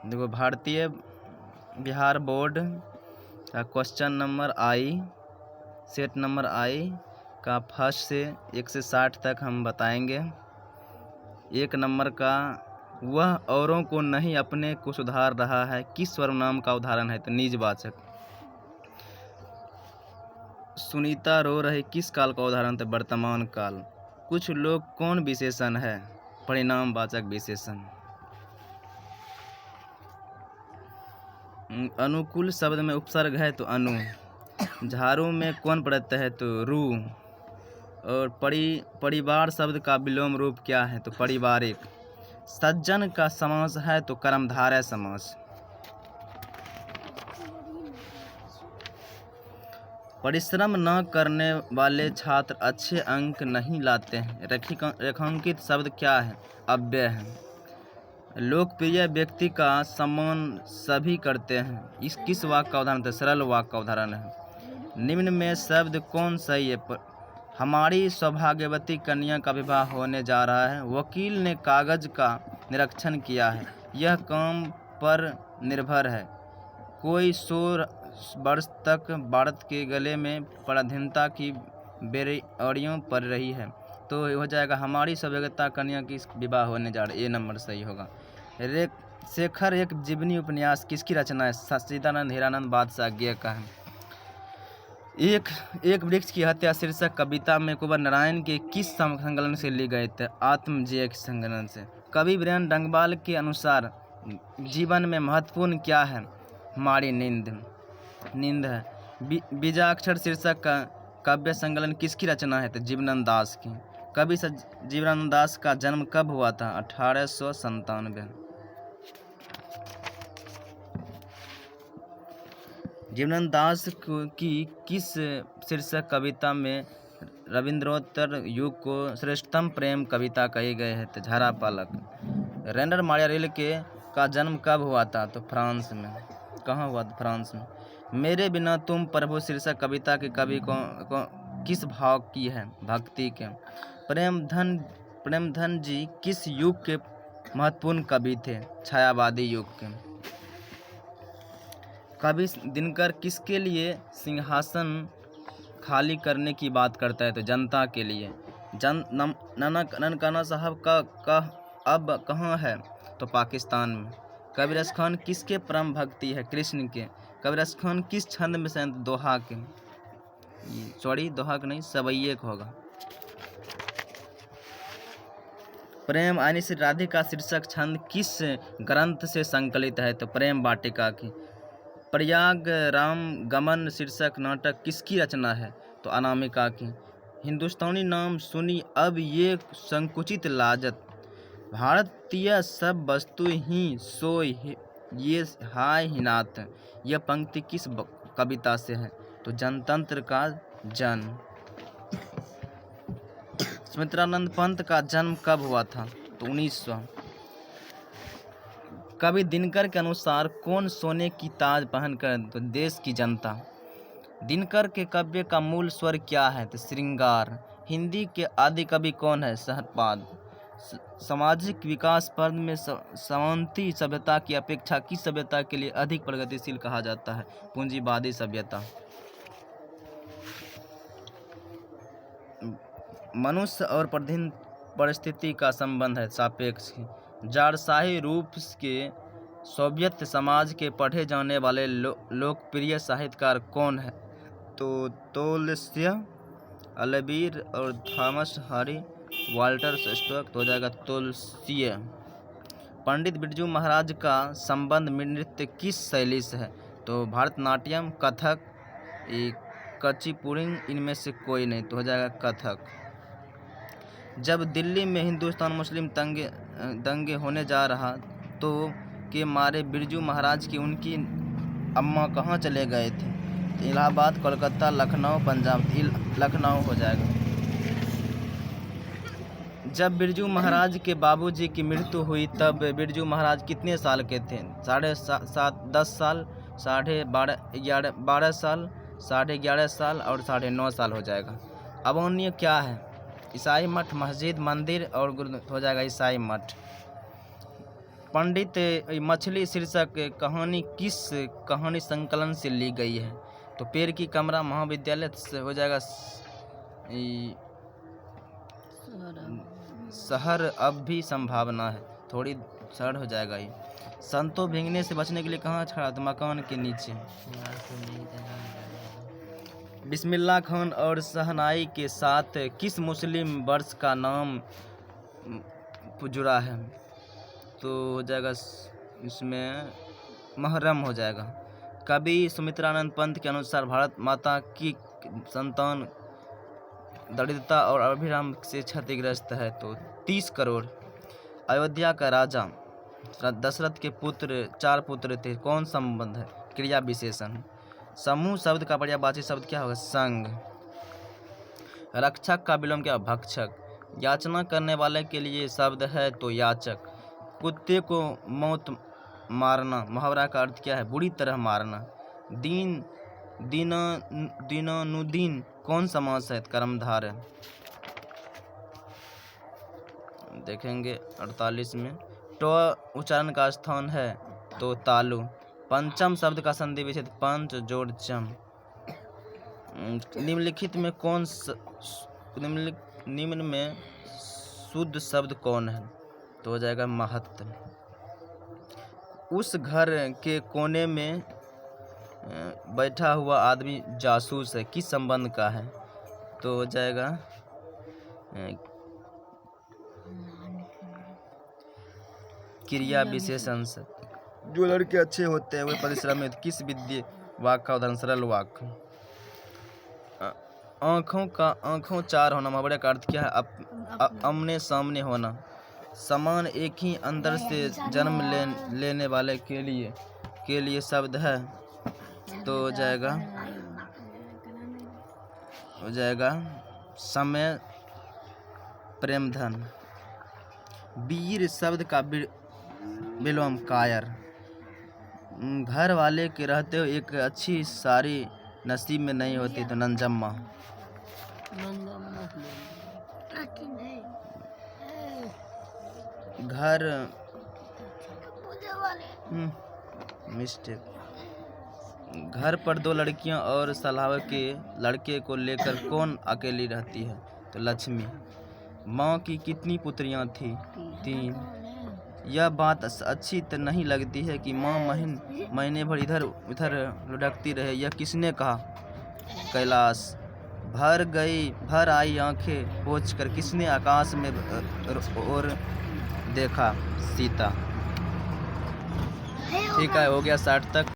देखो, भारतीय बिहार बोर्ड का क्वेश्चन नंबर आई, सेट नंबर आई का फर्स्ट से 1 से 60 तक हम बताएंगे। 1 नंबर का, वह औरों को नहीं अपने को सुधार रहा है, किस सर्वनाम का उदाहरण है? तो निजवाचक। सुनीता रो रही, किस काल का उदाहरण? तो वर्तमान काल। कुछ लोग कौन विशेषण है? परिणामवाचक विशेषण। अनुकूल शब्द में उपसर्ग है तो अनु। झाड़ू में कौन प्रत्यय है? तो रू। और परिवार शब्द का विलोम रूप क्या है? तो पारिवारिक। सज्जन का समास है तो कर्मधारय समास। परिश्रम न करने वाले छात्र अच्छे अंक नहीं लाते हैं। रेखांकित शब्द क्या है? अव्यय है। लोकप्रिय व्यक्ति का सम्मान सभी करते हैं। इस किस वाक्य का उदाहरण है? सरल वाक्य का उदाहरण है। निम्न में शब्द कौन सही है? हमारी सौभाग्यवती कन्या का विवाह होने जा रहा है। वकील ने कागज का निरीक्षण किया है। यह काम पर निर्भर है। कोई 100 वर्ष तक भारत के गले में पराधीनता की बेड़ियों पड़ रही है। तो हो जाएगा हमारी सौभाग्यवती कन्या की विवाह होने जा रहा है। ए नंबर सही होगा। शेखर एक जीवनी उपन्यास किसकी रचना है? सच्चिदानंद हीरानंद बादशाह ज्ञ का है। एक वृक्ष की हत्या शीर्षक कविता में कुंवर नारायण के किस संकलन से ली गए थे? आत्मजेय के संकलन से। कवि वीरेंद्र डंगवाल के अनुसार जीवन में महत्वपूर्ण क्या है? हमारी नींद है। बीजाक्षर शीर्षक का काव्य संकलन किसकी रचना है? तो जीवनानंद दास की। कवि जीवनानंद दास का जन्म कब हुआ था? 1897। जीवनानंद दास की किस शीर्षक कविता में रविंद्रोत्तर युग को श्रेष्ठतम प्रेम कविता कही गई है? तो झारा पालक। रेनर मारिया रिल्के का जन्म कब हुआ था? तो फ्रांस में। कहाँ हुआ था? फ्रांस में। मेरे बिना तुम प्रभु शीर्षक कविता के कवि को किस भाव की है? भक्ति के। प्रेमधन जी किस युग के महत्वपूर्ण कवि थे? छायावादी युग के। कवि दिनकर किसके लिए सिंहासन खाली करने की बात करता है? तो जनता के लिए। ननकाना साहब का अब कहाँ है? तो पाकिस्तान में। कबीर खान किसके परम भक्ति है? कृष्ण के। कबीर खान किस छंद में से? दोहा के। सॉरी, दोहा के नहीं, सवैये का होगा। प्रेम आनी से राधिका शीर्षक छंद किस ग्रंथ से संकलित है? तो प्रेम वाटिका की। प्रयाग राम गमन शीर्षक नाटक किसकी रचना है? तो अनामिका की। हिंदुस्तानी नाम सुनी अब ये संकुचित लाजत, भारतीय सब वस्तु ही सो ये हाय हिनात। यह पंक्ति किस कविता से है? तो जनतंत्र का जन्म। सुमित्रानंद पंत का जन्म कब हुआ था? तो 1900। कवि दिनकर के अनुसार कौन सोने की ताज पहनकर? तो देश की जनता। दिनकर के काव्य का मूल स्वर क्या है? तो श्रृंगार। हिंदी के आदि कवि कौन है? सहस्त्रपाद। सामाजिक विकास पद में सामंती सभ्यता की अपेक्षा किस सभ्यता के लिए अधिक प्रगतिशील कहा जाता है? पूंजीवादी सभ्यता। मनुष्य और परिस्थिति का संबंध है सापेक्ष। जारशाही रूप के सोवियत समाज के पढ़े जाने वाले लोकप्रिय साहित्यकार कौन है? तो तोल्स्टॉय, अल्बीर और थॉमस हैरी वाल्टर स्टॉक। तो हो जाएगा तोल्स्टॉय। पंडित बिरजू महाराज का संबंध नृत्य किस शैली से है? तो भरतनाट्यम, कथक, कुचिपुड़ी, इनमें से कोई नहीं। तो हो जाएगा कथक। जब दिल्ली में हिंदुस्तान मुस्लिम दंगे होने जा रहा तो के मारे बिरजू महाराज की उनकी अम्मा कहाँ चले गए थे? तो इलाहाबाद, कोलकाता, लखनऊ, पंजाब। लखनऊ हो जाएगा। जब बिरजू महाराज के बाबूजी की मृत्यु हुई तब बिरजू महाराज कितने साल के थे? 10.5 साल, 12.5 साल, 11.5 साल और 9.5 साल हो जाएगा। अवोन्य क्या है? ईसाई मठ, मस्जिद, मंदिर और गुरु। हो जाएगा ईसाई मठ। पंडित मछली शीर्षक कहानी किस कहानी संकलन से ली गई है? तो पेड़ की कमरा महाविद्यालय से हो जाएगा। शहर अब भी संभावना है, थोड़ी शहर हो जाएगा ये। संतों भीगने से बचने के लिए कहाँ खड़ा था? मकान के नीचे। बिस्मिल्लाह खान और शहनाई के साथ किस मुस्लिम वर्ष का नाम जुड़ा है? तो हो जाएगा इसमें मुहर्रम हो जाएगा। कवि सुमित्रानंद पंत के अनुसार भारत माता की संतान दरिद्रता और अभिराम से क्षतिग्रस्त है। तो 30 करोड़। अयोध्या का राजा दशरथ के पुत्र 4 पुत्र थे, कौन संबंध है? क्रिया विशेषण। समूह शब्द का पर्यायवाची शब्द क्या होगा? संघ। रक्षक का विलोम क्या? भक्षक। याचना करने वाले के लिए शब्द है तो याचक। कुत्ते को मौत मारना, मुहावरा का अर्थ क्या है? बुरी तरह मारना। दीनानुदीन कौन समास है? कर्मधार है। देखेंगे 48 में। ट उच्चारण का स्थान है तो तालु। पंचम शब्द का संधि विच्छेद पंच जोड़ चम। निम्नलिखित में निम्न में शुद्ध शब्द कौन है? तो हो जाएगा महत्व। उस घर के कोने में बैठा हुआ आदमी जासूस है, किस संबंध का है? तो हो जाएगा क्रिया विशेषण से। जो लड़के अच्छे होते हैं वे परिश्रमी। किस विद्या वाक्य का उदाहरण? सरल वाक्य। आँखों 4 होना, मुहावरे का अर्थ क्या है? आमने सामने होना। समान एक ही अंदर से जन्म लेने वाले के लिए शब्द है तो हो जाएगा समय प्रेमधन। वीर शब्द का विलोम कायर। घर वाले के रहते हुए एक अच्छी सारी नसीब में नहीं होती तो नंजम्मा। घर मिस्टेक। घर पर 2 लड़कियां और सलाह के लड़के को लेकर कौन अकेली रहती है? तो लक्ष्मी। माँ की कितनी पुत्रियां थी? 3। यह बात अच्छी तो नहीं लगती है कि माँ महीने भर इधर उधर लुढ़कती रहे, यह किसने कहा? कैलाश। भर आई आंखें पोंछकर किसने आकाश में और देखा? सीता। ठीक है, हो गया 60 तक।